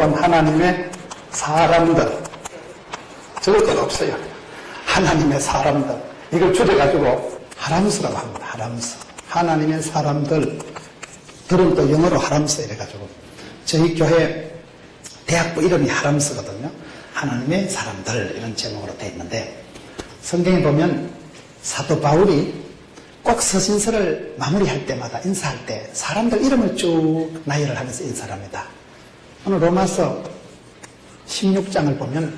여러분, 하나님의 사람들. 적을 것 없어요. 하나님의 사람들. 이걸 줄여가지고 하람스라고 합니다. 하람스. 하나님의 사람들. 들은 또 영어로 하람스 이래가지고. 저희 교회 대학부 이름이 하람스거든요. 하나님의 사람들 이런 제목으로 되어 있는데, 성경에 보면 사도 바울이 꼭 서신서를 마무리할 때마다 인사할 때 사람들 이름을 쭉 나열을 하면서 인사를 합니다. 오늘 로마서 16장을 보면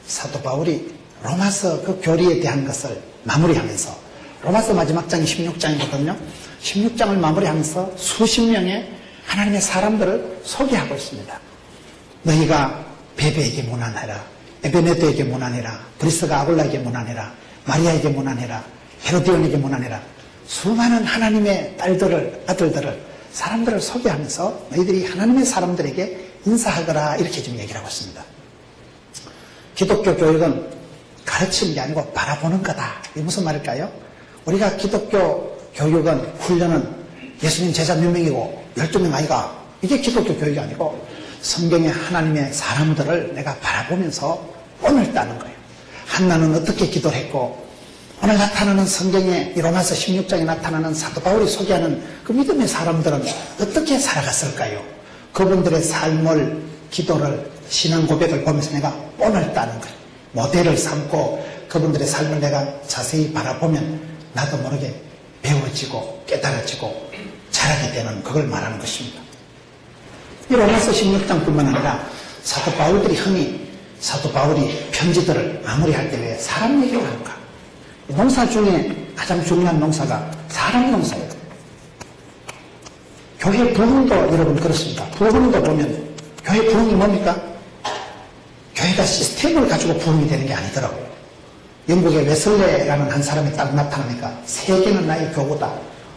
사도 바울이 로마서 그 교리에 대한 것을 마무리하면서, 로마서 마지막 장이 16장이거든요. 16장을 마무리하면서 수십 명의 하나님의 사람들을 소개하고 있습니다. 너희가 베베에게 문안해라. 에베네도에게 문안해라. 브리스가 아굴라에게 문안해라. 마리아에게 문안해라. 헤로디온에게 문안해라. 수많은 하나님의 딸들을, 아들들을, 사람들을 소개하면서 너희들이 하나님의 사람들에게 인사하거라, 이렇게 지금 얘기를 하고 있습니다. 기독교 교육은 가르치는 게 아니고 바라보는 거다. 이게 무슨 말일까요? 우리가 기독교 교육은, 훈련은 예수님 제자 몇 명이고 12명 아이가, 이게 기독교 교육이 아니고 성경의 하나님의 사람들을 내가 바라보면서 오늘 따는 거예요. 한나는 어떻게 기도를 했고, 오늘 나타나는 성경의 로마서 16장에 나타나는 사도 바울이 소개하는 그 믿음의 사람들은 어떻게 살아갔을까요? 그분들의 삶을, 기도를, 신앙 고백을 보면서 내가 오늘 따는 거예요. 모델을 삼고 그분들의 삶을 내가 자세히 바라보면 나도 모르게 배워지고 깨달아지고 자라게 되는, 그걸 말하는 것입니다. 이 로마서 16장뿐만 아니라 사도 바울이 편지들을 마무리할 때 왜 사람 얘기를 하는가? 농사 중에 가장 중요한 농사가 사람 농사예요. 교회 부흥도 여러분 그렇습니다. 부흥도 보면 교회 부흥이 뭡니까? 교회가 시스템을 가지고 부흥이 되는 게 아니더라고요. 영국의 웨슬레라는 한 사람이 딱 나타나니까 세계는 나의 교구다.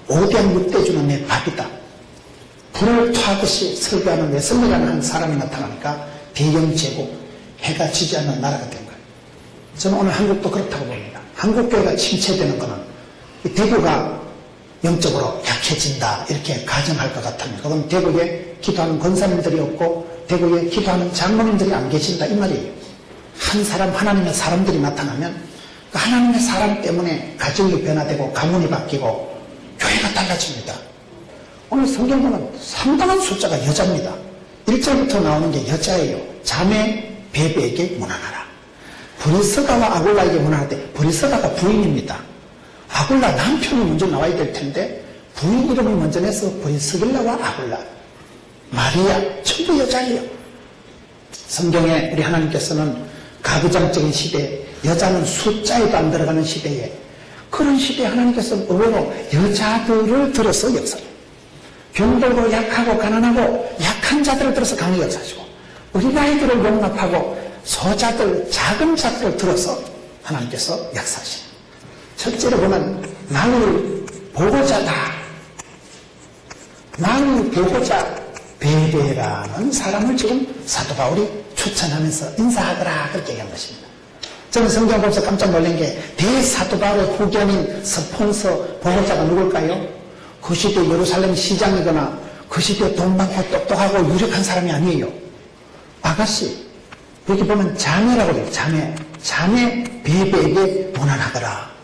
5대한 6대주는 내 밥이다. 불을 토하듯이 설교하는 웨슬레라는 한 사람이 나타나니까 대영 제국, 해가 지지 않는 나라가 된 거예요. 저는 오늘 한국도 그렇다고 봅니다. 한국 교회가 침체되는 것은 이 대구가 영적으로 약해진다, 이렇게 가정할 것 같으면, 그건 대구에 기도하는 권사님들이 없고 대구에 기도하는 장로님들이 안 계신다, 이 말이에요. 한 사람, 하나님의 사람들이 나타나면 그 하나님의 사람 때문에 가정이 변화되고 가문이 바뀌고 교회가 달라집니다. 오늘 성경 보면 상당한 숫자가 여자입니다. 1절부터 나오는 게 여자예요. 자매 베베에게 문안하라. 브리스가와 아굴라에게 문안할 때 브리스가가 부인입니다. 아굴라 남편이 먼저 나와야 될 텐데 부인 이름을 먼저 내서 브리스길라와 아굴라, 마리아, 전부 여자예요. 성경에 우리 하나님께서는 가부장적인 시대에, 여자는 숫자에도 안 들어가는 시대에, 그런 시대에 하나님께서는 의외로 여자들을 들어서 역사해요. 병들고 약하고 가난하고 약한 자들을 들어서 강하게 역사하시고, 어린아이들을 용납하고 소자들, 작은 자들을 들어서 하나님께서 역사하시는, 첫째로 보면 나를 보고자다. 나를 보고자 베베라는 사람을 지금 사도 바울이 추천하면서 인사하거라, 그렇게 얘기한 것입니다. 저는 성경 보면서 깜짝 놀란 게, 대사도 바울의 후견인 스폰서 보고자가 누굴까요? 그 시대 예루살렘 시장이거나 그 시대 돈 많고 똑똑하고 유력한 사람이 아니에요. 아가씨, 여기 보면 자매라고 해요. 자매 베베에게 문안하거라.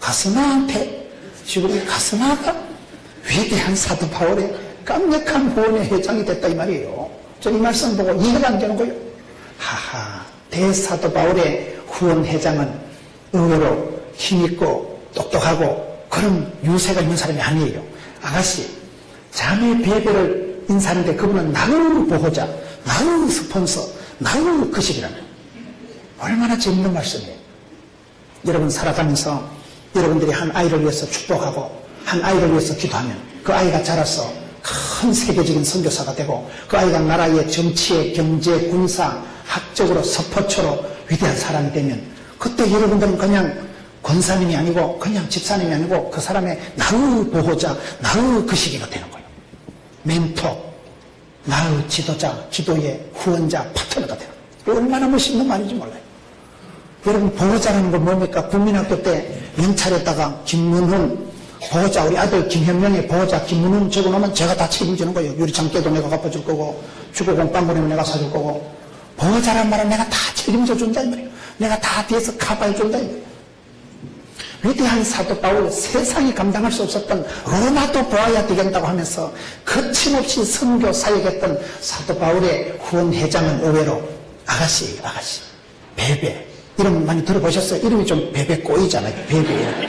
가스나한테, 지금 이 가스나가 위대한 사도 바울의 강력한 후원의 회장이 됐다, 이 말이에요. 저 이 말씀 보고 이해가 안 되는 거예요. 하하, 대사도 바울의 후원 회장은 의외로 힘있고 똑똑하고 그런 유세가 있는 사람이 아니에요. 아가씨, 자매 베베를 인사하는데 그분은 나의 보호자, 나의 스폰서, 나의 거식이라면 얼마나 재밌는 말씀이에요. 여러분 살아가면서 여러분들이 한 아이를 위해서 축복하고 한 아이를 위해서 기도하면 그 아이가 자라서 큰 세계적인 선교사가 되고 그 아이가 나라의 정치에, 경제, 군사, 학적으로 서포처로 위대한 사람이 되면 그때 여러분들은 그냥 권사님이 아니고 그냥 집사님이 아니고 그 사람의 나의 보호자, 나의 거시기가 되는 거예요. 멘토, 나의 지도자, 기도의 후원자, 파트너가 되는 거예요. 얼마나 멋있는 말인지 몰라요. 여러분 보호자라는 건 뭡니까? 국민학교 때 명찰에다가 김문훈 보호자, 우리 아들 김현명의 보호자 김문훈 적어놓으면 제가 다 책임지는 거예요. 유리창 깨도 내가 갚아줄 거고 주고 공방 보내면 내가 사줄 거고, 보호자란 말은 내가 다 책임져 준다 이 말이에요. 내가 다 뒤에서 커버해 준다 이 말이에요. 위대한 사도 바울, 세상이 감당할 수 없었던 로마도 보아야 되겠다고 하면서 거침없이 선교 사역했던 사도 바울의 후원 회장은 의외로 아가씨예요. 아가씨. 베베. 이름 많이 들어보셨어요? 이름이 좀 베베 꼬이잖아요. 베베.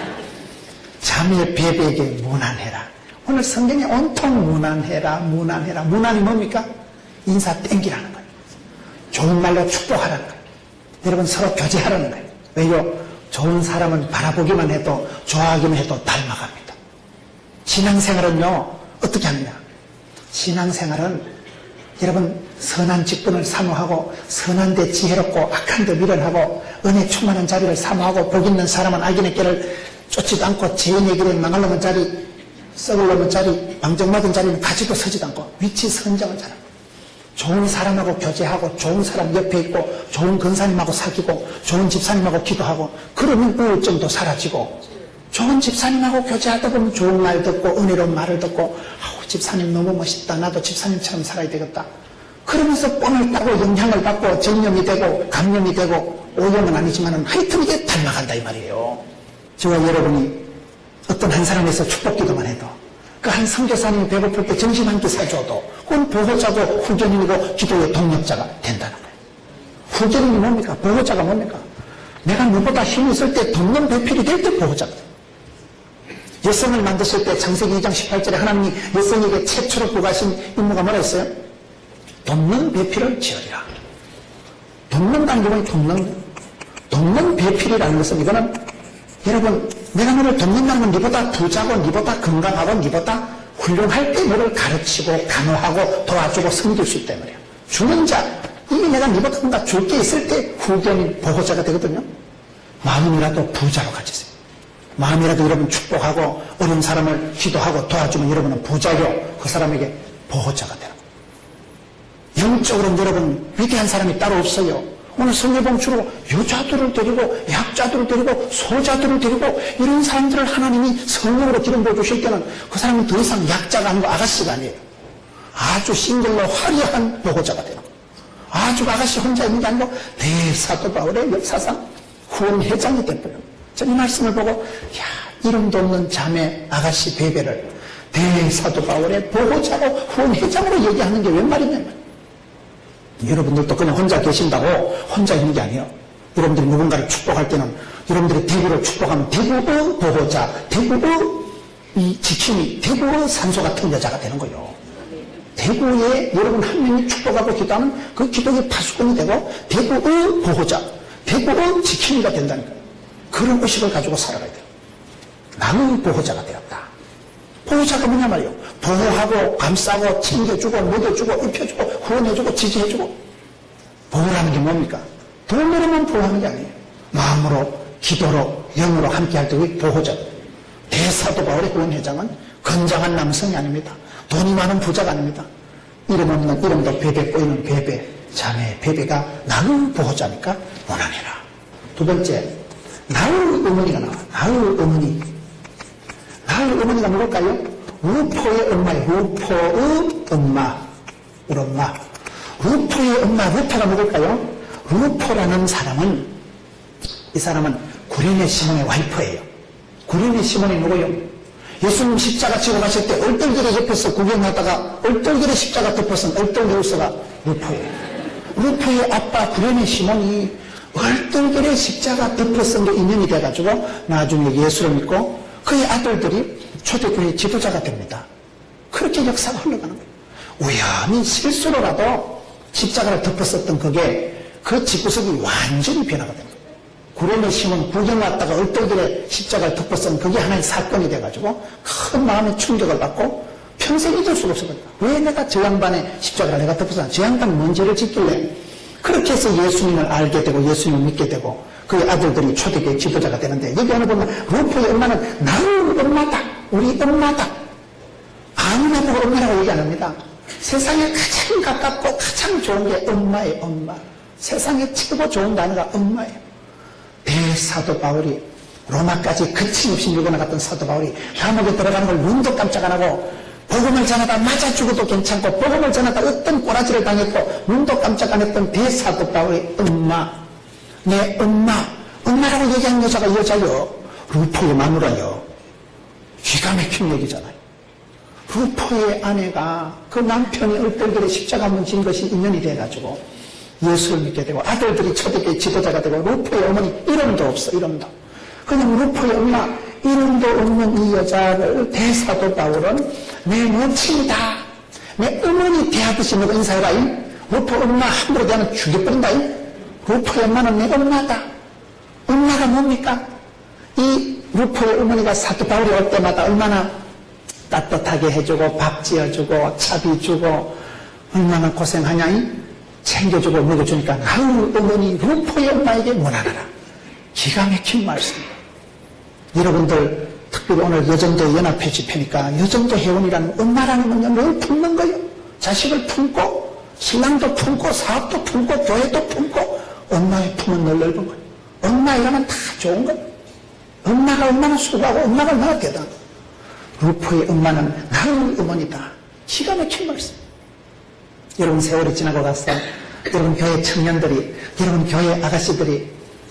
자매 베베에게 문안해라. 오늘 성경에 온통 문안해라, 문안해라. 문안이 뭡니까? 인사 땡기라는 거예요. 좋은 말로 축복하라는 거예요. 여러분 서로 교제하라는 거예요. 왜요? 좋은 사람은 바라보기만 해도 좋아하기만 해도 닮아갑니다. 신앙생활은요 어떻게 하느냐? 신앙생활은 여러분 선한 직분을 사모하고 선한데 지혜롭고 악한데 미련하고 은혜 충만한 자리를 사모하고 복 있는 사람은 악인의 길을 쫓지도 않고 죄인의 길에 망할 놈은 자리 썩을 놈은 자리 방정맞은 자리는 가지도 서지도 않고 위치 선정을 잘하고 좋은 사람하고 교제하고 좋은 사람 옆에 있고 좋은 권사님하고 사귀고 좋은 집사님하고 기도하고 그러면 우울증도 사라지고 좋은 집사님하고 교제하다 보면 좋은 말 듣고 은혜로운 말을 듣고 아우 집사님 너무 멋있다 나도 집사님처럼 살아야 되겠다 그러면서 뽕을 따고 영향을 받고 전염이 되고 감염이 되고 오염은 아니지만 하여튼 이게 닮아간다 이 말이에요. 저와 여러분이 어떤 한 사람에서 축복기도만 해도 그 한 선교사님이 배고플 때 점심 한 끼 사줘도 그건 보호자고 후견인이고 기도의 동력자가 된다는 거예요. 후견인이 뭡니까? 보호자가 뭡니까? 내가 누구보다 힘이 있을 때 돕는 배필이 될 때 보호자가 돼요. 여성을 만드실 때 창세기 2장 18절에 하나님이 여성에게 최초로 부과하신 임무가 뭐라 했어요? 돕는 배필을 지으리라. 돕는다는 게 돕는 배필이라는 것은 이거는 여러분 내가 너를 돕는다는 건 니보다 부자고 니보다 건강하고 니보다 훌륭할 때 너를 가르치고 간호하고 도와주고 섬길 수 있다 말이야. 주는 자 이게 내가 니보다 뭔가 줄 게 있을 때 후견인 보호자가 되거든요. 마음이라도 부자로 가지세요. 마음이라도 여러분 축복하고 어려운 사람을 기도하고 도와주면 여러분은 부자요 그 사람에게 보호자가 되는 거예요. 영적으로는 여러분 위대한 사람이 따로 없어요. 오늘 성례봉주로 유자들을 데리고 약자들을 데리고 소자들을 데리고 이런 사람들을 하나님이 성령으로 기름 부어주실 때는 그 사람은 더 이상 약자가 아니고 아가씨가 아니에요. 아주 싱글로 화려한 보호자가 되는 거예요. 아주 아가씨 혼자 있는 게 아니고 대사도 바울의 역사상 후원회장이 돼버려요. 저는 이 말씀을 보고 야 이름도 없는 자매 아가씨 베베를 대사도 바울의 보호자로 후원회장으로 얘기하는 게 웬 말이냐. 여러분들도 그냥 혼자 계신다고 혼자 있는 게 아니에요. 여러분들이 누군가를 축복할 때는 여러분들이 대구를 축복하면 대구의 보호자, 대구의 이 지킴이, 대구의 산소 같은 여자가 되는 거예요. 대구에 여러분 한 명이 축복하고 기도하면 그 기도의 파수꾼이 되고 대구의 보호자, 대구의 지킴이가 된다는 거예요. 그런 의식을 가지고 살아가야 돼요. 나는 보호자가 되었다. 보호자가 뭐냐 말이에요. 보호하고 감싸고 챙겨주고 먹여주고 입혀주고 후원해주고 지지해주고 보호라는 게 뭡니까? 돈으로만 보호하는 게 아니에요. 마음으로 기도로 영으로 함께할 때 보호자. 대사도 바울의 후원회장은 건장한 남성이 아닙니다. 돈이 많은 부자가 아닙니다. 이름 없는 이름도 베베 꼬이는 베베 자매 베베가 나의 보호자니까 원하네라. 두 번째 나의 어머니가 나와. 나의 어머니. 나의 어머니가 누굴까요? 루포의 엄마예요. 루포의 엄마. 우리 엄마. 루포의 엄마. 루포가 누굴까요? 루포라는 사람은 이 사람은 구레네 시몬의 와이프예요. 구레네 시몬이 누구요? 예수님 십자가 지고 가실 때 얼떨결에 옆에서 구경하다가 얼떨결에 십자가 덮어선 얼떨결에서가 루포예요. 루포의 아빠 구레네 시몬이 얼떨결에 십자가 덮어선 게 인연이 돼가지고 나중에 예수를 믿고 그의 아들들이 초대교회 지도자가 됩니다. 그렇게 역사가 흘러가는 거예요. 우연히 실수로라도 십자가를 덮었었던 그게 그 집구석이 완전히 변화가 됩니다. 구레네 시몬 구경 왔다가 얼떨결에 십자가를 덮었으면 그게 하나의 사건이 돼가지고 큰 마음의 충격을 받고 평생 잊을 수가 없었거든요. 왜 내가 저 양반의 십자가를 내가 덮었나? 저 양반이 뭔 죄를 짓길래? 그렇게 해서 예수님을 알게 되고 예수님을 믿게 되고 그의 아들들이 초대교회 지도자가 되는데 여기 오늘 보면 루포의 엄마는 나의 엄마다. 우리 엄마다. 아무나 보고 엄마라고 얘기 안 합니다. 세상에 가장 가깝고 가장 좋은 게 엄마예요. 엄마. 세상에 최고 좋은 단어가 엄마예요. 대사도 바울이 로마까지 거침없이 밀고 나갔던 사도 바울이 감옥에 들어가는 걸 눈도 깜짝 안 하고 복음을 전하다 맞아 죽어도 괜찮고 복음을 전하다 어떤 꼬라지를 당했고 눈도 깜짝 안 했던 대사도 바울의 엄마, 내 엄마라고 얘기한 여자가 여자요. 루포의 마누라요. 기가 막힌 얘기잖아요. 루포의 아내가 그 남편이 얼떨결에 십자가 문진 것이 인연이 돼가지고 예수를 믿게 되고 아들들이 초대교회 지도자가 되고 루포의 어머니 이름도 없어. 이름도. 그냥 루포의 엄마 이름도 없는 이 여자를 대사도 바울은 내 모친이다. 내 어머니 대하듯이 너가 인사해라. 루포 엄마 함부로 대하면 죽여버린다. 루포의 엄마는 내 엄마다. 엄마가 뭡니까? 이 루포의 어머니가 사도 바울이 올 때마다 얼마나 따뜻하게 해주고 밥 지어주고 차비 주고 얼마나 고생하냐. 챙겨주고 먹여주니까 아유 어머니 루포의 엄마에게 원하노라. 기가 막힌 말씀이에요. 여러분들 특별히 오늘 여정도 연합회 집회니까 여정도 회원이라는 엄마라는 건요 뭘 품는 거예요. 자식을 품고 신랑도 품고 사업도 품고 교회도 품고 엄마의 품은 늘 넓은 거예요. 엄마이라면 다 좋은 거예요. 엄마가 얼마나 수고하고 엄마가 얼마나 대단하고 루포의 엄마는 나의 어머니다. 기가 막힌 말씀. 여러분 세월이 지나고 가서 여러분 교회 청년들이 여러분 교회 아가씨들이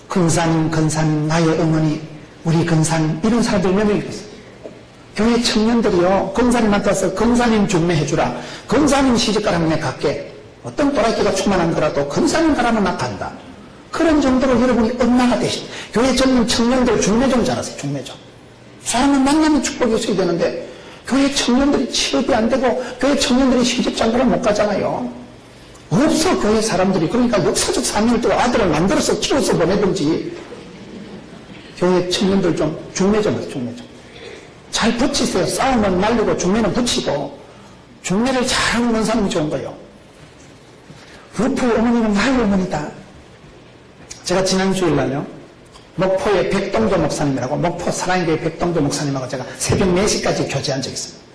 근사님 나의 어머니 우리 근사님 이런 사람들 몇 명 있겠어요. 교회 청년들이요 근사님한테 와서 근사님 중매해주라. 근사님 시집가라면 내가 갈게. 어떤 또라이끼가 충만한 거라도 근사님 가라면 나 간다. 그런 정도로 여러분이 엄마가 되신 교회 젊은 청년들 중매 좀 잘하세요. 중매 좀. 사람은 만나면 축복이 있어야 되는데 교회 청년들이 취업이 안 되고 교회 청년들이 시집장가를 못 가잖아요. 없어 교회 사람들이. 그러니까 역사적 사명을 또 아들을 만들어서 키워서 보내든지 교회 청년들 좀 중매 좀 하세요. 중매 좀. 잘 붙이세요. 싸움은 말리고 중매는 붙이고 중매를 잘하는 사람이 좋은 거예요. 루포의 어머니는 나의 어머니다. 제가 지난 주일날요 목포의 백동조 목사님이라고 목포 사랑교회 백동조 목사님하고 제가 새벽 4시까지 교제한 적이 있습니다.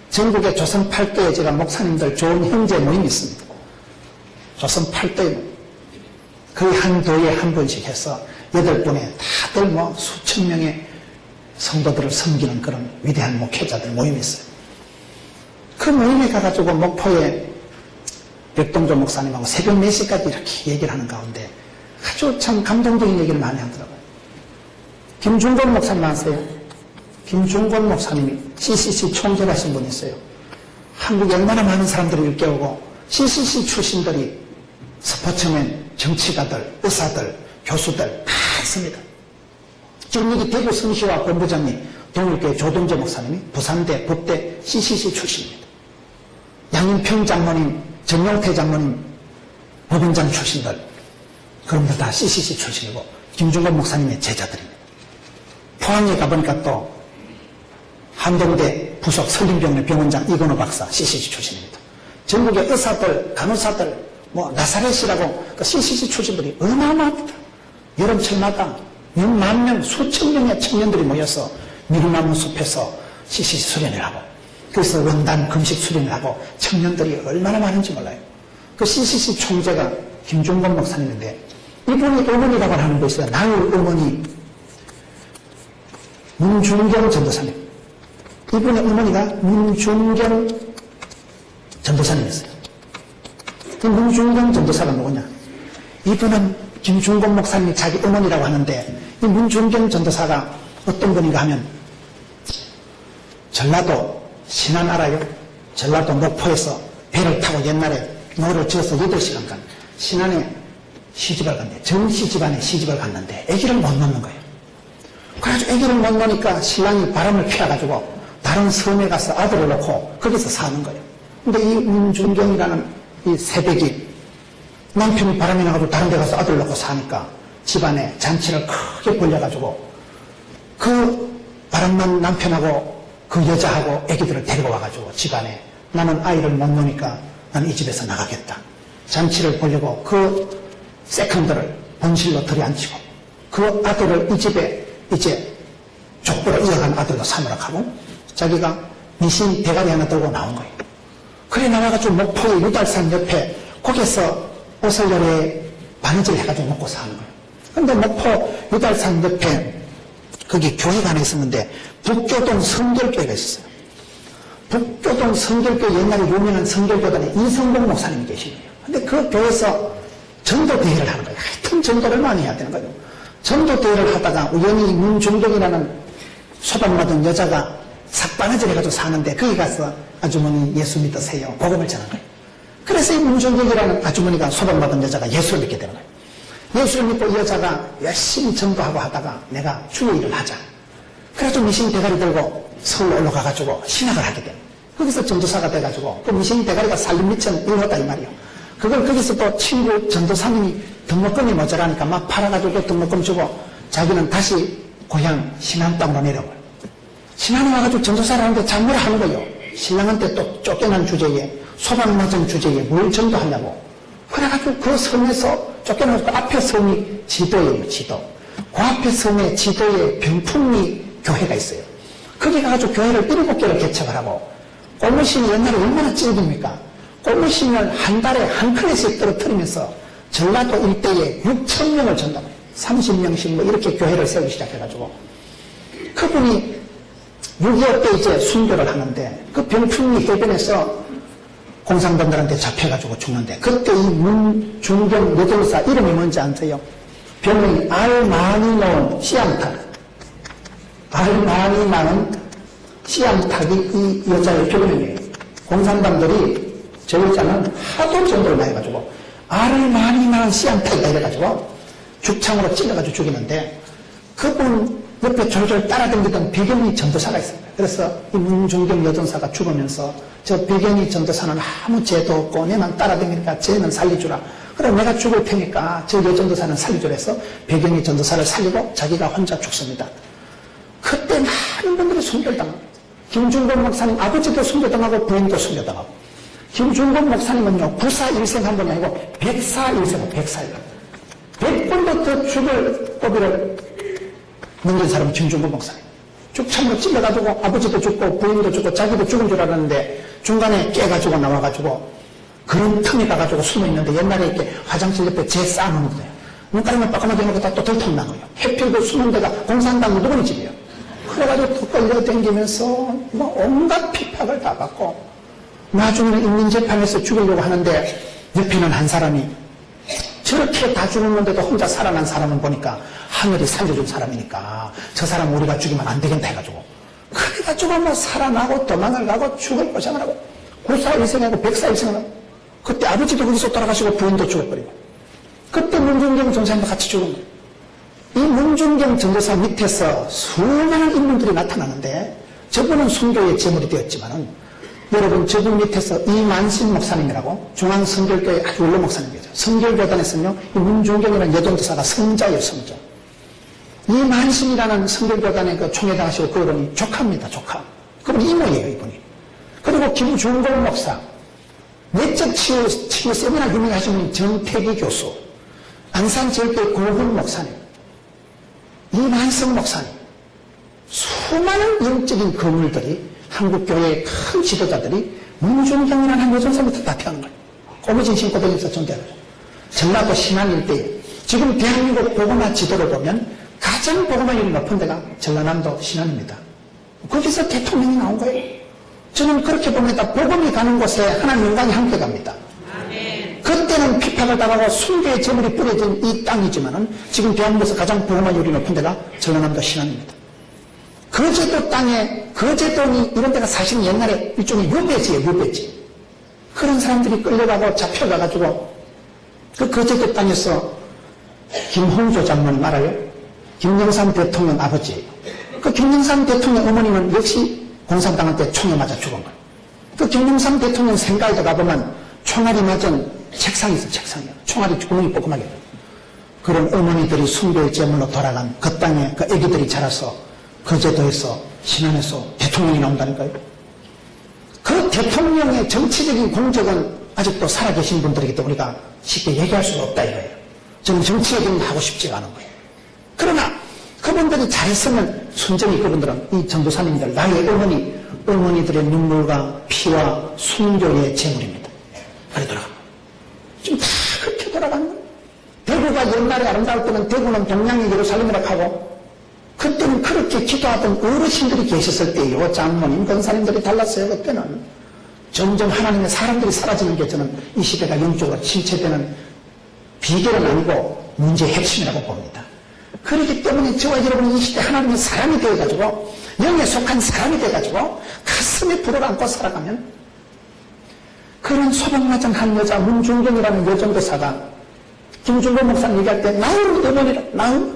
전국의 조선 8도에 제가 목사님들 좋은 형제 모임이 있습니다. 조선 8도에 거의 한 도에 한 번씩 해서 8분에 다들 뭐 수천 명의 성도들을 섬기는 그런 위대한 목회자들 모임이 있어요. 그 모임에 가가지고 목포의 백동조 목사님하고 새벽 4시까지 이렇게 얘기를 하는 가운데 아주 참 감동적인 얘기를 많이 하더라고요. 김중곤 목사님 아세요? 김중곤 목사님이 CCC 총재하신 분이 있어요. 한국에 얼마나 많은 사람들이 일깨우고 CCC 출신들이 스포츠맨, 정치가들, 의사들, 교수들 다 있습니다. 지금 여기 대구 성시와 본부장님 동일교회 조동재 목사님이 부산대, 법대 CCC 출신입니다. 양인평 장모님, 전용태 장모님, 법원장 출신들 그럼들 다 CCC 출신이고 김중곤 목사님의 제자들입니다. 포항에 가보니까 또 한동대 부속 설림병원의 병원장 이건호 박사 CCC 출신입니다. 전국의 의사들, 간호사들, 뭐 나사렛이라고 그 CCC 출신들이 어마어마합니다. 여름철마다 6만 명, 수천 명의 청년들이 모여서 미루나무 숲에서 CCC 수련을 하고 그래서 원단 금식 수련을 하고 청년들이 얼마나 많은지 몰라요. 그 CCC 총재가 김중곤 목사님인데 이분이 어머니라고 하는 거 있어요. 나의 어머니 문중경 전도사님. 이분의 어머니가 문중경 전도사님이었어요. 이 문중경 전도사가 누구냐? 이분은 김중곤 목사님이 자기 어머니라고 하는데 이 문중경 전도사가 어떤 분인가 하면 전라도 신안 알아요? 전라도 목포에서 배를 타고 옛날에 노를 지어서 8시간간 신안에 시집을 갔는데 정씨 집안에 시집을 갔는데 아기를 못 낳는 거예요. 그래가지고 아기를 못 낳으니까 신랑이 바람을 피워가지고 다른 섬에 가서 아들을 낳고 거기서 사는 거예요. 근데 이 문중경이라는 이 새벽이 남편이 바람이 나가지고 다른 데 가서 아들을 낳고 사니까 집안에 잔치를 크게 벌려가지고 그 바람난 남편하고 그 여자하고 아기들을 데리고 와가지고 집안에 나는 아이를 못 놓으니까 나는 이 집에서 나가겠다. 잔치를 벌리고 그 세컨들을 본실로 들여앉히고 그 아들을 이 집에 이제 족보를 이어간 아들로 삼으라고 하고 자기가 미신 대가리 하나 들고 나온 거예요. 그래 나와가지고 목포의 유달산 옆에 거기서 옷을 요리에 바느질 해가지고 먹고 사는 거예요. 근데 목포 유달산 옆에 거기 교회가 하나 있었는데 북교동 성결교회가 있었어요. 북교동 성결교 옛날에 유명한 성결교단에 이성봉 목사님이 계시네요. 근데 그 교회에서 전도대회를 하는 거예요. 하여튼 전도를 많이 해야 되는 거예요. 전도대회를 하다가 우연히 문중경이라는 소방받은 여자가 삭바느질 해가지고 사는데 거기 가서 아주머니 예수 믿으세요. 복음을 전한 거예요. 그래서 이 문중경이라는 아주머니가 소방받은 여자가 예수를 믿게 되는 거예요. 예수를 믿고 이 여자가 열심히 전도하고 하다가 내가 주의 일을 하자. 그래서 미신 대가리 들고 서울 올라가가지고 신학을 하게 돼요. 거기서 전도사가 돼가지고 그 미신 대가리가 살림 미천 일었다 이 말이에요. 그걸 거기서 또 친구 전도사님이 등록금이 모자라니까 막 팔아가지고 등록금 주고 자기는 다시 고향 신안 땅으로 내려와요. 신안에 와가지고 전도사를 하는데 장모를 하는 거예요. 신랑한테 또 쫓겨난 주제에 소방 맞은 주제에 뭘 전도하냐고. 그래가지고 그 섬에서 쫓겨나서 그 앞에 섬이 지도예요. 지도. 그 앞에 섬에 지도에 병풍리 교회가 있어요. 거기 가가지고 교회를 7개를 개척을 하고 꽃무신이 옛날에 얼마나 찔깁니까? 꽃무신을 한 달에 한 클래스에 떨어뜨리면서 전라도 일대에 6,000명을 전담해요. 30명씩 뭐 이렇게 교회를 세우기 시작해가지고 그분이 6.25 때 이제 순교를 하는데 그 병풍리 해변에서 공산당들한테 잡혀가지고 죽는데 그때 이 문중경 여전사 이름이 뭔지 아세요? 별명이 알 많이 넣은 씨암탉. 알 많이 낳은 씨암탉이 이 여자의 별명이에요. 공산당들이 저 여자는 하도 전도를 많이 해가지고 알을 많이 낳은 씨암탉이다 이래가지고 죽창으로 찔러가지고 죽이는데 그분 옆에 졸졸 따라다니던 배경이 전도사가 있습니다. 그래서 이 문중경 여전사가 죽으면서 저 배경이 전도사는 아무 죄도 없고 내만 따라다니니까 쟤는 살려주라. 그래 내가 죽을 테니까 저 여전도사는 살려주라 해서 배경이 전도사를 살리고 자기가 혼자 죽습니다. 그때 많은 분들이 순교당합니다. 김중건 목사님 아버지도 순교당하고 부인도 순교당하고 김중건 목사님은요 941생 한 번이 아니고 104일생 104일 100번도 더 죽을 고비를 넘긴 사람은 김중건 목사님. 죽창으로 찔러가지고 아버지도 죽고 부인도 죽고 자기도 죽은 줄 알았는데 중간에 깨가지고 나와가지고 그런 틈에 가가지고 숨어있는데 옛날에 이렇게 화장실 옆에 재 쌓아놓는 거예요. 눈가리만 빠까마게 해놓고 또 들통난 거예요. 해필고 숨은 데가 공산당 누구네 집이에요. 그래가지고 또 끌려다니면서 뭐 온갖 핍박을 다 받고 나중에는 인민재판에서 죽이려고 하는데 옆에는 한 사람이 저렇게 다 죽었는데도 혼자 살아난 사람을 보니까 하늘이 살려준 사람이니까 저 사람 우리가 죽이면 안 되겠다 해가지고 그래가지고 뭐 살아나고 도망을 가고 죽을 고생을 하고 941생하고 104일생을 하고 그때 아버지도 거기서 돌아가시고 부인도 죽어버리고 그때 문중경 전사님도 같이 죽은 거예요. 이 문중경 전도사 밑에서 수많은 인물들이 나타나는데 저분은 순교의 제물이 되었지만은 여러분 저분 밑에서 이만신 목사님이라고 중앙성결교회 아주 원로 목사님이죠. 성결교단에서는요 이 문중경이라는 여전도사가 성자예요. 성자. 이만신이라는 성결교단의 그 총회장하시고 그분이 조카입니다. 조카. 그분 이모예요. 이분이. 그리고 김중건 목사 내적 치유 세미나 유명하신 분이 정태기 교수 안산제일교회 고훈 목사님 이만성 목사님 수많은 영적인 거물들이 한국교회의 큰 지도자들이 문중경이라는 한 여전사부터 다 태어난 거예요. 꼬무진 신고 다니면서 존재하는 거예요. 전라도 신안 일대에 지금 대한민국 복음화 지도를 보면 가장 복음화율이 높은 데가 전라남도 신안입니다. 거기서 대통령이 나온 거예요. 저는 그렇게 봅니다. 복음이 가는 곳에 하나님 영광이 함께 갑니다. 그때는 핍박을 당하고 순교의 제물이 뿌려진 이 땅이지만은 지금 대한민국에서 가장 복음화율이 높은 데가 전라남도 신안입니다. 거제도 땅에 거제도니 이런 데가 사실 옛날에 일종의 유배지예요. 유배지. 그런 사람들이 끌려가고 잡혀가가지고 그 거제도 땅에서 김홍조 장로님 알아요? 김영삼 대통령 아버지예요. 그 김영삼 대통령 어머니는 역시 공산당한테 총에 맞아 죽은 거예요. 그 김영삼 대통령 생가에도 가보면 총알이 맞은 책상이 있어요. 책상이요. 총알이 구멍이 뽀끔하게. 그런 어머니들이 순교의 제물로 돌아간 그 땅에 그 애기들이 자라서 거제도에서 신안에서 대통령이 나온다니까요. 그 대통령의 정치적인 공적은 아직도 살아계신 분들이기 때문에 우리가 쉽게 얘기할 수가 없다 이거예요. 저는 정치 얘기는 하고 싶지가 않은 거예요. 그러나 그분들이 잘했으면 순전히 그분들은 이 전도사님들 나의 어머니들의 눈물과 피와 순교의 제물입니다. 그래 돌아갑니다. 지금 다 그렇게 돌아가는 거예요. 대구가 옛날에 아름다울 때는 대구는 동양의 예루살렘이라고 하고 그때는 그렇게 기도하던 어르신들이 계셨을 때요. 장모님, 권사님들이 달랐어요. 그때는. 점점 하나님의 사람들이 사라지는 게 저는 이 시대가 영적으로 침체되는 비결은 아니고 문제의 핵심이라고 봅니다. 그렇기 때문에 저와 여러분이 이 시대 하나님의 사람이 되어가지고 영에 속한 사람이 되어가지고 가슴에 불을 안고 살아가면 그런 소방마장 한 여자 문중경이라는 여전도사가 김중건 목사님 얘기할 때 나을 어머니라 나을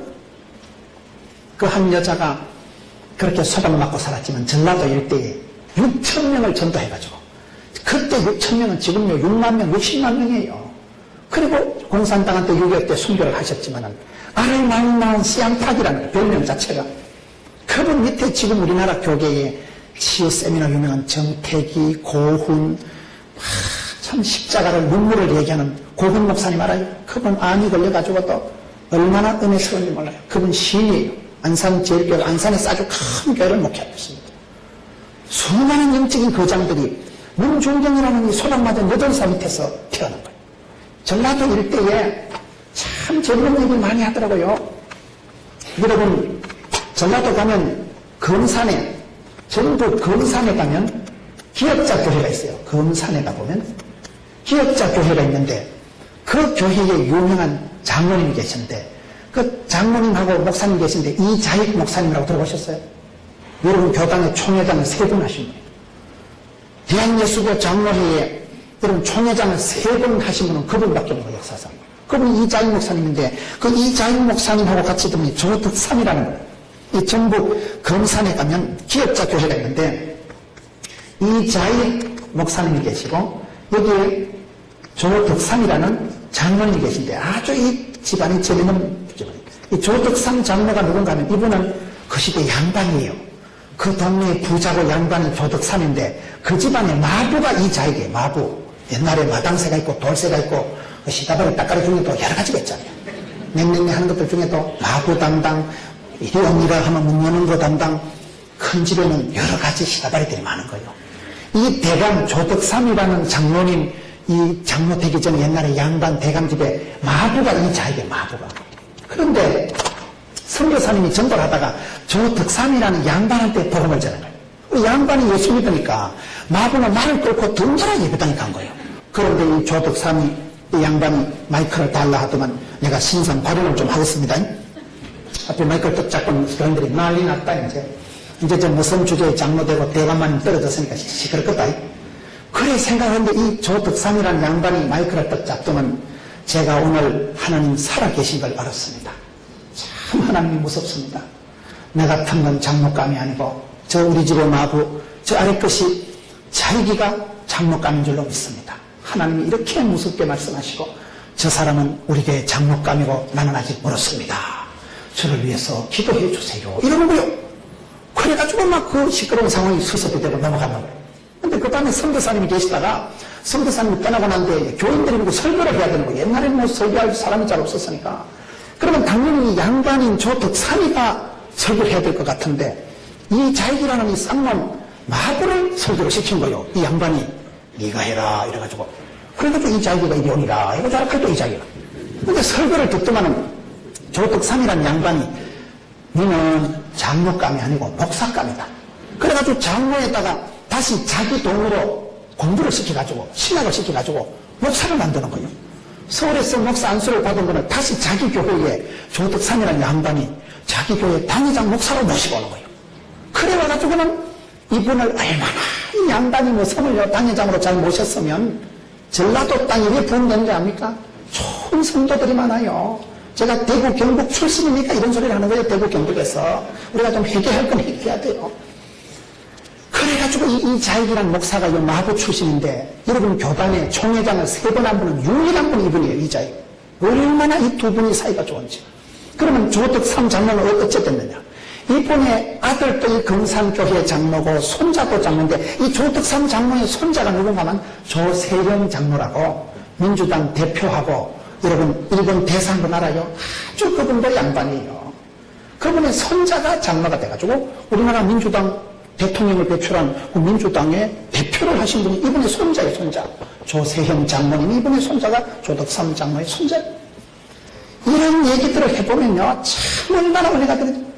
그 한 여자가 그렇게 소방을 맞고 살았지만 전라도 일대에 6,000명을 전도해가지고 그때 6,000명은 지금요 6만 명, 60만 명이에요. 그리고 공산당한테 6.25 때 순교를 하셨지만은 알을 많이 낳은 씨앙탁이라는 별명 자체가 그분 밑에 지금 우리나라 교계에 치유 세미나 유명한 정태기, 고훈 참 십자가를 눈물을 얘기하는 고훈 목사님 알아요? 그분 암이 걸려가지고 또 얼마나 은혜스러운지 몰라요. 그분 시인이에요. 안산 제일교회 안산에서 아주 큰 교회를 목회하고 있습니다. 수많은 영적인 거장들이 문중경이라는 이 소방마전 여전사 밑에서 태어난 거예요. 전라도 일대에 참 재밌는 얘기를 많이 하더라고요. 여러분 전라도 가면 금산에 전부 금산에 가면 기업자 교회가 있어요. 금산에 가보면 기업자 교회가 있는데 그 교회에 유명한 장로님이 계신데 그 장로님하고 목사님 계신데 이자익 목사님이라고 들어보셨어요? 여러분 교단의 총회장을 3번 하신 분이에요. 대한예수교 장로회에 여러분 총회장을 3번 하신 분은 그분밖에 없는 거예요. 역사상. 그분이 이자익 목사님인데 그 이자익 목사님하고 같이 들으니 조덕삼이라는 거예요. 이 전북 금산에 가면 기업자 교회가 있는데 이자익 목사님이 계시고 여기에 조덕삼이라는 장로님이 계신데 아주 이 집안이 재밌는 집안이에요. 이 조덕삼 장로가 누군가 하면 이분은 그 시대 양반이에요. 그 동네의 부자고 양반이 조덕삼인데 그 집안의 마부가 이자익이에요. 마부. 옛날에 마당새가 있고 돌새가 있고 시다발에 닦아리 중에도 여러 가지가 있잖아요. 냉랭이 하는 것들 중에도 마부 담당, 이리옵니다 하면 문 여는 거 담당, 큰 집에는 여러 가지 시다발이들이 많은 거예요. 이 대감 조덕삼이라는 장로님, 이 장로 되기 전에 옛날에 양반 대감집에 마부가 이자익이에요. 마부가. 그런데 선교사님이 전도를 하다가 조덕삼이라는 양반한테 복음을 전한 거예요. 그 양반이 예수 믿으니까 마부는 말을 끌고 덩달아 예배당에 간 거예요. 그런데 이 조덕삼이 이 양반이 마이크를 달라 하더만 내가 신상 발언을 좀 하겠습니다. 앞에 마이크를 딱 잡고 사람들이 난리 났다. 이제 저 무슨 주제에 장로되고 대감만 떨어졌으니까 시끄럽겠다. 그래 생각하는데 이 조덕삼이라는 양반이 마이크를 딱 잡더만 제가 오늘 하나님 살아계신 걸 알았습니다. 참 하나님이 무섭습니다. 나 같은 건 장로감이 아니고 저 우리 집의 마부 저 아래 것이 자기가 장로감인 줄로 믿습니다. 하나님이 이렇게 무섭게 말씀하시고 저 사람은 우리 교회 장로감이고 나는 아직 멀었습니다. 저를 위해서 기도해 주세요. 이러는 거요. 그래가지고 막 그 시끄러운 상황이 수습이 되고 넘어가는 거예요. 근데 그 다음에 선교사님이 계시다가 선교사님이 떠나고 난 뒤에 교인들이 보고 설교를 해야 되는 거예요. 옛날에는 뭐 설교할 사람이 잘 없었으니까. 그러면 당연히 이 양반인 조덕삼이가 설교를 해야 될 것 같은데 이 자익이라는 이 쌍놈 마부를 설교를 시킨 거예요. 이 양반이 네가 해라 이래가지고 그래가지고 이 자익이가 이리 오니라 해가지고 또 이 자익이가 근데 설교를 듣더만은 조덕삼이라는 양반이 너는 장로감이 아니고 목사감이다. 그래가지고 장로에다가 다시 자기 돈으로 공부를 시켜가지고 신학을 시켜가지고 목사를 만드는 거예요. 서울에서 목사 안수를 받은 거는 다시 자기 교회에 조덕삼이라는 양반이 자기 교회 당회장 목사로 모시고 오는 거예요. 그래와가지고는 이분을 얼마나 이 양반이 뭐 선을 당회장으로 잘 모셨으면 전라도 땅이 왜 부흥되는지 압니까? 좋은 성도들이 많아요. 제가 대구 경북 출신이니까 이런 소리를 하는 거예요. 대구 경북에서 우리가 좀 회개할 건 회개해야 돼요. 그래가지고 이 자익이라는 목사가 이 마부 출신인데 여러분 교단에 총회장을 3번 한 분은 유일한 분이 이분이에요. 이 자익. 얼마나 이 두 분이 사이가 좋은지. 그러면 조덕삼 장로는 어째 됐느냐. 이분의 아들도 이 금산교회 장로고 손자도 장로인데 이 조덕삼 장로의 손자가 누군가 하면 조세령 장로라고 민주당 대표하고 여러분 일본 대사한 알아요? 아주 그분도 양반이에요. 그분의 손자가 장로가 돼가지고 우리나라 민주당 대통령을 배출한 그 민주당의 대표를 하신 분이 이분의 손자예요. 손자. 조세형 장로님 이분의 손자가 조덕삼 장로의 손자. 이런 얘기들을 해보면요 참 얼마나 은혜가 되는지.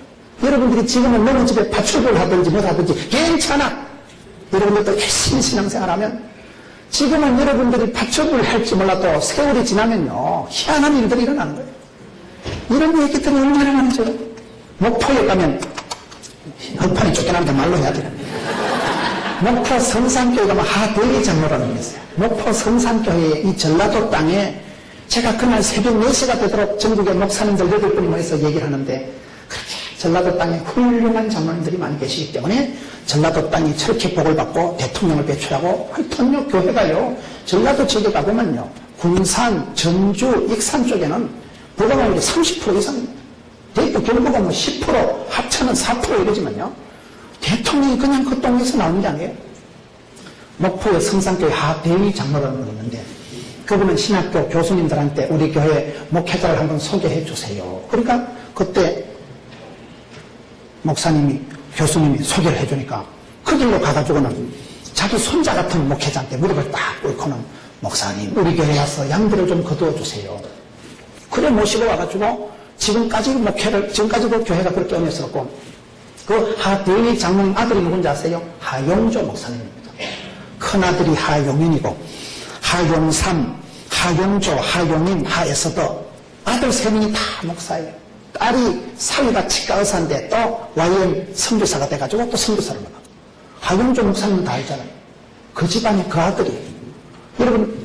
여러분들이 지금은 너무 집에 파출부를 하든지 뭐 하든지 괜찮아. 여러분들도 열심히 신앙생활하면 지금은 여러분들이 파출부를 할지 몰라도 세월이 지나면요 희한한 일들이 일어나는 거예요. 이런 얘기들이 얼마나 많죠. 목포에 가면 헐판이 쫓겨나는데 말로 해야 되나. 목포 성산교회 가면 하대리 장로라는 게 있어요. 목포 성산교회의 이 전라도 땅에 제가 그날 새벽 4시가 되도록 전국의 목사님들 8분이 모여서 얘기를 하는데 그렇게 전라도 땅에 훌륭한 장로님들이 많이 계시기 때문에 전라도 땅이 저렇게 복을 받고 대통령을 배출하고 하여튼요 교회가요 전라도 지역에 가보면요 군산, 전주, 익산 쪽에는 부가가율이 30% 이상입니다. 대구 경북은 뭐 10% 합천은 4% 이러지만요 대통령이 그냥 그 동네에서 나오는 게 아니에요. 목포의 성산교회 하대위 장로라는 분이 있는데 그분은 신학교 교수님들한테 우리 교회 목회자를 한번 소개해 주세요. 그러니까 그때 목사님이 교수님이 소개를 해주니까 그 길로 가가지고는 자기 손자 같은 목회자한테 무릎을 딱 꿇고는 목사님 우리 교회에 와서 양들을 좀 거두어 주세요. 그래 모시고 와가지고 지금까지 그 교회가 그렇게 은혜스럽고 그 하대위 장로님 아들이 누군지 아세요? 하용조 목사님입니다. 큰아들이 하용인이고 하용삼, 하용조, 하용인, 하에서도 아들 3명이 다 목사예요. 딸이 사위가 치과 의사인데 또 YM 선교사가 돼가지고 또 선교사를 나가. 하용조 목사님은 다 알잖아요. 그 집안이 그 아들이. 여러분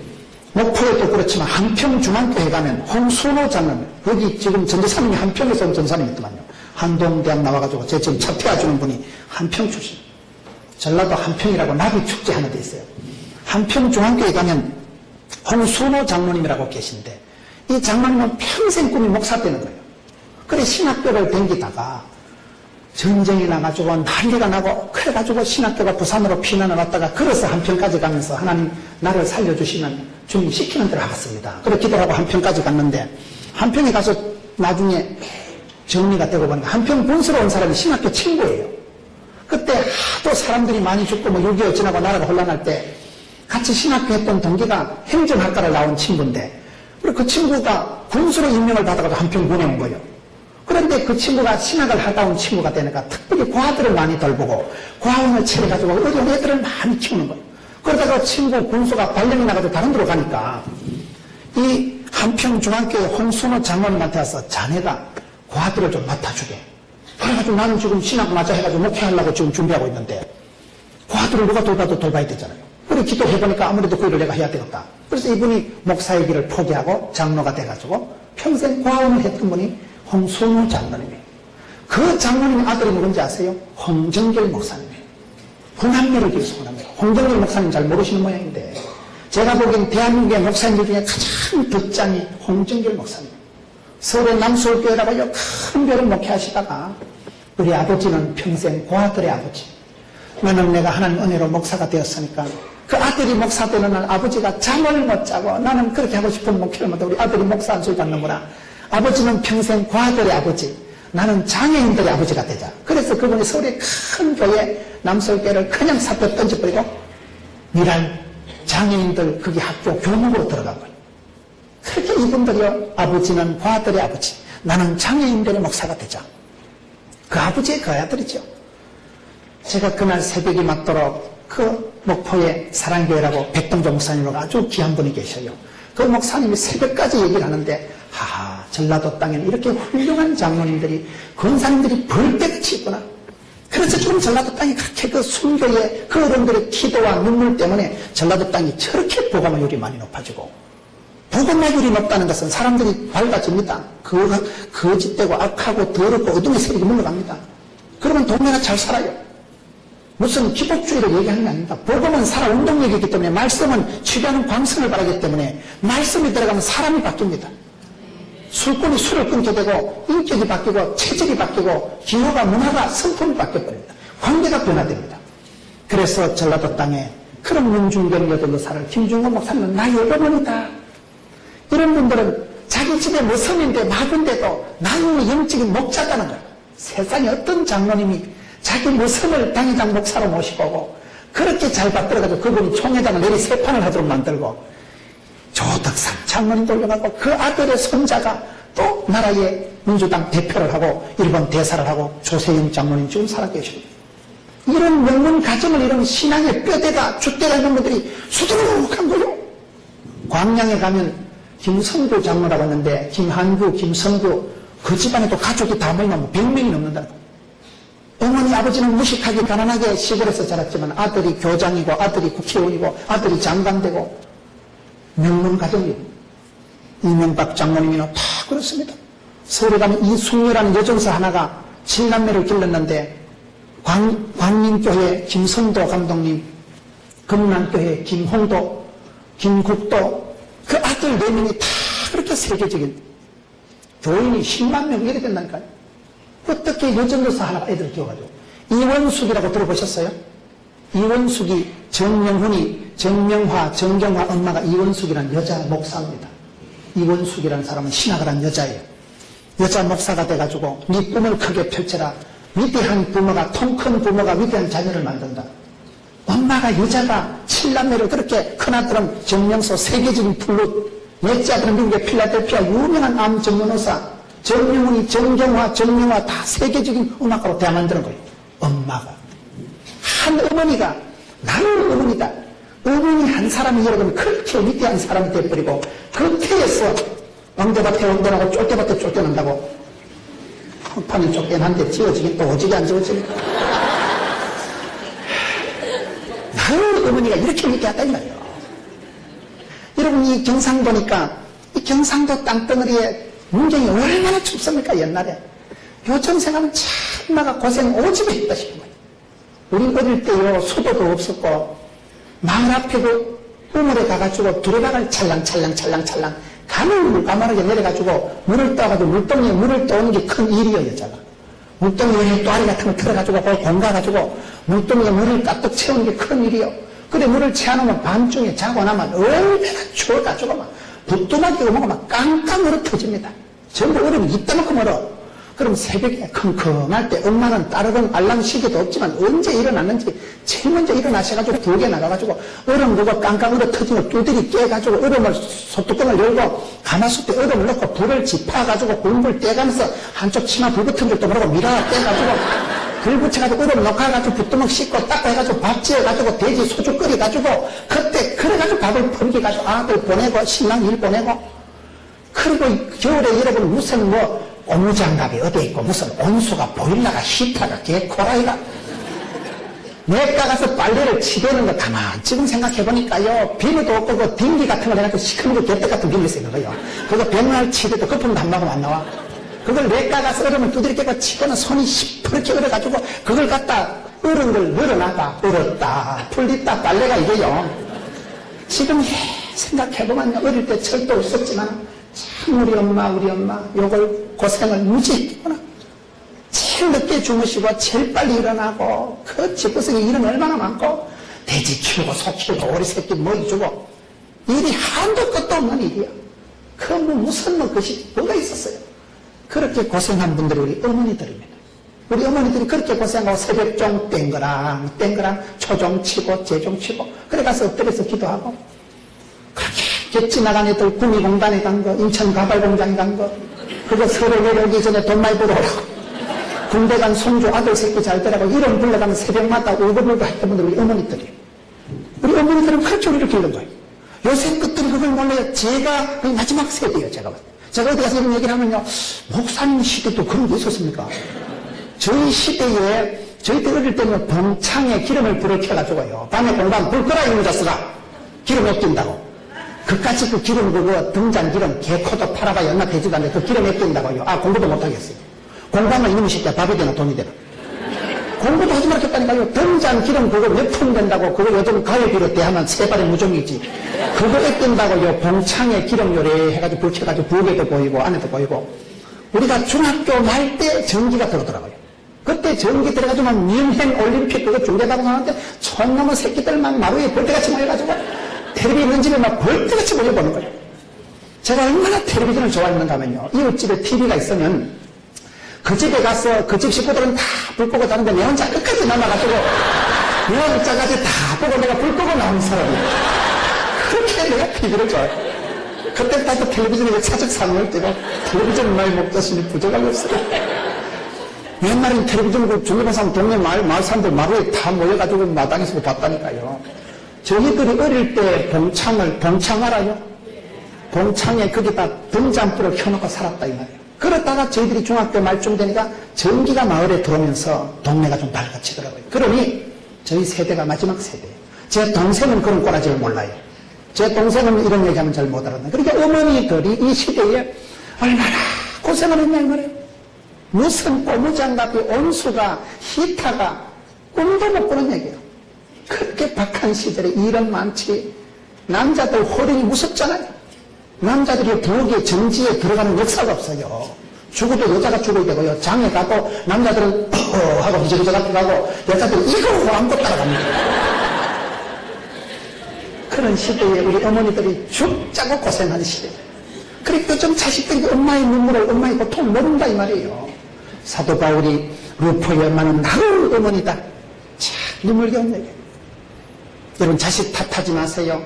목포에도 그렇지만 한평중앙교회 가면 홍순호 장로님 여기 지금 전도사님이 한평에서 온 전사님이 있더만요. 한동대학 나와가지고 제 지금 차태해주는 분이 한평 출신. 전라도 한평이라고 나비축제 하는 데 있어요. 한평중앙교회 가면 홍순호 장로님이라고 계신데 이 장로님은 평생 꿈이 목사 되는 거예요. 그래 신학교를 댕기다가 전쟁이 나가지고 난리가 나고 그래가지고 신학교가 부산으로 피난을 왔다가 걸어서 한평까지 가면서 하나님 나를 살려주시면 주님 시키는 대로 하겠습니다. 그래 기도하고 한평까지 갔는데 한평에 가서 나중에 정리가 되고 보니까 한평 본서로 온 사람이 신학교 친구예요. 그때 하도 사람들이 많이 죽고 뭐 6.25 지나고 나라가 혼란할 때 같이 신학교 했던 동기가 행정학과를 나온 친구인데 그리고 그 친구가 군수로 임명을 받아가지고 한평군에 온 거예요. 그런데 그 친구가 신학을 하다 온 친구가 되니까 특별히 과들을 많이 돌보고 과원을 차려가지고 어려운 애들을 많이 키우는 거예요. 그러다가 친구 군수가 발령이 나가지고 다른 데로 가니까 이 한평중앙교회 홍순호 장로님한테 와서 자네가 과들을 좀 맡아주게. 그래가지고 나는 지금 신학 맞아 해가지고 목회하려고 지금 준비하고 있는데 과들을 누가 돌봐도 돌봐야 되잖아요. 그래 기도해보니까 아무래도 그 일을 내가 해야 되겠다. 그래서 이분이 목사의 길을 포기하고 장로가 돼가지고 평생 과원을 했던 분이 홍순호 장로님이에요. 그 장로님의 아들이 누군지 아세요? 홍정길 목사님이에요. 홍남매를 기르서 홍남매. 홍정길 목사님 잘 모르시는 모양인데 제가 보기엔 대한민국의 목사님들 중에 가장 덕장이 홍정길 목사님. 서울의 남수교회라고요 큰 별을 목회하시다가 우리 아버지는 평생 고아들의 아버지. 나는 내가 하나님 은혜로 목사가 되었으니까 그 아들이 목사 되는 날 아버지가 잠을 못 자고 나는 그렇게 하고 싶은 목회를 못하고 우리 아들이 목사 한 소리 받는구나. 아버지는 평생 고아들의 아버지. 나는 장애인들의 아버지가 되자. 그래서 그분이 서울의 큰 교회 남서울교회를 그냥 사표 던져버리고 미랄 장애인들 거기 학교 교목으로 들어간 거예요. 그렇게 이분들이요 아버지는 고아들의 아버지. 나는 장애인들의 목사가 되자. 그 아버지의 그 아들이죠. 제가 그날 새벽이 맞도록 그 목포의 사랑교회라고 백동조 목사님으로 아주 귀한 분이 계셔요. 그 목사님이 새벽까지 얘기를 하는데 하하 전라도 땅에는 이렇게 훌륭한 장로님들이 권사님들이 벌떼같이 있구나. 그래서 지금 전라도 땅이 그렇게 그 순교의 그 어른들의 기도와 눈물 때문에 전라도 땅이 저렇게 복음화율이 많이 높아지고 복음화율이 높다는 것은 사람들이 밝아집니다. 거짓되고 악하고 더럽고 어둠의 세력이 물러갑니다. 그러면 동네가 잘 살아요. 무슨 기복주의를 얘기하는 게 아닙니다. 복음은 살아 운동력이기 때문에 말씀은 치료하는 광선을 바라기 때문에 말씀이 들어가면 사람이 바뀝니다. 술꾼이 술을 끊게 되고 인격이 바뀌고 체질이 바뀌고 기호가 문화가 성품이 바뀌어버립니다. 관계가 변화됩니다. 그래서 전라도 땅에 그런 문중경 여전도사를 김중건 목사님은 나 여러분이다. 이런 분들은 자기 집에 모섬인데 막은데도 나는 영적인 목자다는 거예요. 세상에 어떤 장로님이 자기 모섬을 당회장 목사로 모시고 오고 그렇게 잘 받들어가지고 그분이 총회장을 내리 세판을 하도록 만들고 조덕산 장로님 돌려가고 그 아들의 손자가 또 나라의 민주당 대표를 하고 일본 대사를 하고 조세영 장모님 지금 살아계십니다. 이런 명문 가정을 이룬 신앙의 뼈대가 줏대가 있는 분들이 수두룩한 거요. 광양에 가면 김성구 장로라고 했는데 김한구, 김성구 그 집안에도 가족이 다 모이면 100명이 넘는다고. 어머니 아버지는 무식하게 가난하게 시골에서 자랐지만 아들이 교장이고 아들이 국회의원이고 아들이 장관되고 명문 가정이고 이명박 장모님이나 다 그렇습니다. 서울에 가면 이숙녀라는 여정사 하나가 7남매를 길렀는데 광림교회 김선도 감독님, 금남교회 김홍도, 김국도 그 아들 4명이 다 그렇게 세계적인 교인이 10만 명 이렇게 된다니까요. 어떻게 여정교사 하나가 애들을 키워가지고. 이원숙이라고 들어보셨어요? 이원숙이 정명훈이 정명화, 정경화 엄마가 이원숙이라는 여자 목사입니다. 이원숙이라는 사람은 신학을 한 여자예요. 여자 목사가 돼가지고 네 꿈을 크게 펼쳐라. 위대한 부모가, 통 큰 부모가 위대한 자녀를 만든다. 엄마가 여자가 7남매를 그렇게 큰아들은 정명서 세계적인 플룻, 넷째 아들은 미국의 필라델피아 유명한 암 전문의사, 정명훈이, 정경화, 정명화 다 세계적인 음악가로 대화 만드는 거예요. 엄마가. 한 어머니가 나는 어머니다. 어머니 한 사람이 여러분 그렇게 위대한 사람이 돼버리고 그 태에서 왕대밭에 왕대라고 쫄대밭에 쫄대난다고 판은 쫓겨난데 지워지긴 또 오지게 안 지워지니까. 나는 어머니가 이렇게 위대하다 이 말이에요. 여러분 이 경상도니까 이 경상도 땅덩어리에 문경이 얼마나 춥습니까 옛날에. 요즘 생각하면 참나가 고생 오지게 했다 싶은 거예요. 우리 어릴 때요 수도도 없었고 마을 앞에 그 우물에 가가지고 두레박을 찰랑찰랑 가물가물하게 내려가지고 물을 떠가지고 물동이에 물을 떠오는 게 큰 일이에요 여자가. 물동이에 또아리 같은 거 틀어가지고 거기 공가가지고 물동이에 물을 가득 채우는 게 큰 일이요. 그래 물을 채워놓으면 밤중에 자고 나면 얼마나 추워가지고 막 부뚜막이 오면 막 깡깡 얼어 터집니다. 전부 얼음이 이따만큼 얼어. 그럼 새벽에 컴컴할 때 엄마는 따르던 알람 시계도 없지만 언제 일어났는지 제일 먼저 일어나셔가지고 두개 나가가지고 얼음 누가 깡깡 얼어 터지면 두들이 깨가지고 얼음을 소뚜껑을 열고 가마솥에 얼음을 넣고 불을 지파가지고 굴물 떼가면서 한쪽 치마 불 붙은 줄도 모르고 미라 떼가지고 불 붙여가지고 얼음 넣어가지고 붓뚜껑 씻고 닦고 해가지고 밥 지어가지고 돼지 소주 끓여가지고 그때 그래가지고 밥을 퍼기가지고 아들 보내고 신랑 일 보내고 그리고 겨울에 여러분 무슨 뭐 고무장갑이 어디에 있고 무슨 온수가 보일러가 히터가 개코라이가 내가 가서 빨래를 치대는 거 가만 지금 생각해보니까요 비누도 없고 그 딩기 같은 걸 해가지고 시커멓게 개떡 같은 비누 쓰는 거예요. 그거 백날 치대도 거품도 한 방울 안 나와. 그걸 내가 가서 얼음을 두드려 깨고 치고는 손이 시퍼렇게 얼어가지고 그걸 갖다 얼은 걸 늘어나다 얼었다 풀렸다 빨래가 이게요. 지금 생각해보면 어릴 때 철도 없었지만 참 우리 엄마 요걸 고생을 무지 했구나. 제일 늦게 주무시고 제일 빨리 일어나고 그 집구석에 일은 얼마나 많고 돼지 키우고 소 키우고 오리 새끼 먹이 주고 일이 한도 끝도 없는 일이야. 그 무슨 것이 뭐가 있었어요. 그렇게 고생한 분들이 우리 어머니들입니다. 우리 어머니들이 그렇게 고생하고 새벽종 땡그랑 초종 치고 재종 치고 그래 가서 엎드려서 기도하고 그렇게 지나간 애들 구미공단에 간 거, 인천 가발공장에 간 거, 그거 서로 내려오기 전에 돈 많이 벌어오라고. 군대 간 손주 아들 새끼 잘 되라고 이름 불러가면 새벽마다 울고불고 했던 분들 우리 어머니들이에요. 우리 어머니들은 그렇게 우리를 기른 거예요. 요새 끝들이 그걸 몰라요. 제가 거의 마지막 세대예요, 제가. 제가 어디 가서 이런 얘기를 하면요. 목사님 시대도 그런 게 있었습니까? 저희 시대에, 저희 때 어릴 때는 봉창에 기름을 불을 켜가지고요. 밤에 공부하면 불 끄라 이놈 자식아. 기름 아낀다고. 그까지 그 기름 그거 등잔 기름 개코도 팔아봐 연나 되지도 않는데 그 기름 아낀다고요. 아 공부도 못하겠어요. 공부하면 이놈의 새끼야 밥이 되나 돈이 되나. 공부도 하지 말겠다니까요. 등잔 기름 그거 몇 푼 된다고 그거 요즘 가위비로 대하면 세 발의 무종이지. 그거 아낀다고요. 봉창에 기름 요래 해가지고 불 켜가지고 부엌에도 보이고 안에도 보이고. 우리가 중학교 말 때 전기가 들어오더라고요. 그때 전기 들어가지고 뮌헨 올림픽 그거 중계하고 하는데 촌놈의 새끼들 막 마루에 벌떼같이 모여가지고 텔레비 있는 집에 막 벌떼같이 몰려보는 거예요. 제가 얼마나 텔레비전을 좋아했는가 하면요. 이웃집에 TV가 있으면 그 집에 가서 그 집 식구들은 다 불 끄고 자는데 내 혼자 끝까지 남아가지고 내 혼자까지 다 보고 내가 불 끄고 나온 사람이에요. 그렇게 내가 TV를 좋아해요. 그때부터 텔레비전에 사적 사명을 떼고 텔레비전 많이 못 떴으니 부족할 없어요. 옛날에 텔레비전 그 중국에서 동네 마을 사람들 마루에 다 모여가지고 마당에서 봤다니까요. 저희들이 어릴 때 봉창 알아요? 봉창에 거기다 등잔불을 켜놓고 살았다 이 말이에요. 그러다가 저희들이 중학교 말쯤 되니까 전기가 마을에 들어오면서 동네가 좀 밝아지더라고요. 그러니 저희 세대가 마지막 세대예요. 제 동생은 그런 꼬라지를 몰라요. 제 동생은 이런 얘기하면 잘 못 알아듣는. 그러니까 어머니들이 이 시대에 얼마나 고생을 했냐 이 말이에요. 무슨 고무장갑이 온수가 히타가 꿈도 못 꾸는 얘기예요. 그렇게 박한 시절에 일은 많지. 남자들 호령이 무섭잖아요. 남자들이 부엌에 정지에 들어가는 역사가 없어요. 죽어도 여자가 죽어야 되고요. 장에 가도 남자들은 하고 이저저저 앞에 가고 여자들은 이거 아무것도 따라갑니다. 그런 시대에 우리 어머니들이 죽자고 고생하는 시대. 그러니까 요즘 자식들이 엄마의 눈물을 엄마의 고통을 모른다 이 말이에요. 사도 바울이 루포의 엄마는 나의 어머니다. 참 눈물겨운 얘기예요. 여러분 자식 탓하지 마세요.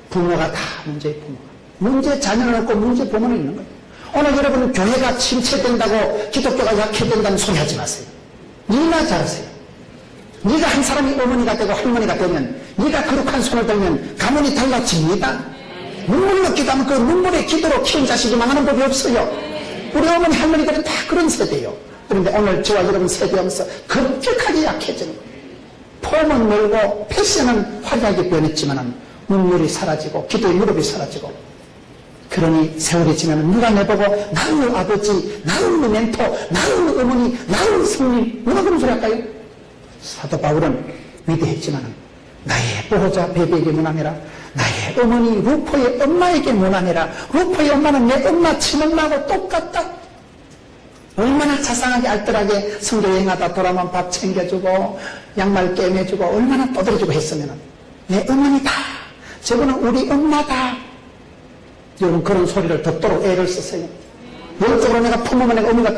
부모가 다 문제의 부모가. 문제 자녀는 없고 문제 부모는 있는 거예요. 오늘 여러분 교회가 침체된다고 기독교가 약해된다는 소리 하지 마세요. 니나 잘하세요. 네가 한 사람이 어머니가 되고 할머니가 되면 네가 거룩한 손을 들면 가문이 달라집니다. 눈물 넣기도 하면 그 눈물의 기도로 키운 자식이 망하는 법이 없어요. 우리 어머니 할머니들은 다 그런 세대예요. 그런데 오늘 저와 여러분 세대하면서 급격하게 약해지는 거예요. 폼은 멀고 패션은 화려하게 변했지만 눈물이 사라지고 기도의 무릎이 사라지고 그러니 세월이 지나면 누가 내보고 나의 아버지, 나의 멘토, 나의 어머니, 나의 성님 누가 그런 소리 할까요? 사도 바울은 위대했지만 나의 보호자 베베에게 문안해라. 나의 어머니 루포의 엄마에게 문안해라. 루포의 엄마는 내 엄마 친엄마하고 똑같다. 얼마나 자상하게 알뜰하게 성교 여행하다 돌아오면 밥 챙겨주고 양말 꿰매주고 얼마나 떠들어주고 했으면 내 어머니다. 저거는 우리 엄마다. 여러분 그런 소리를 듣도록 애를 쓰세요. 영적으로 내가 품으면 내가 어머니가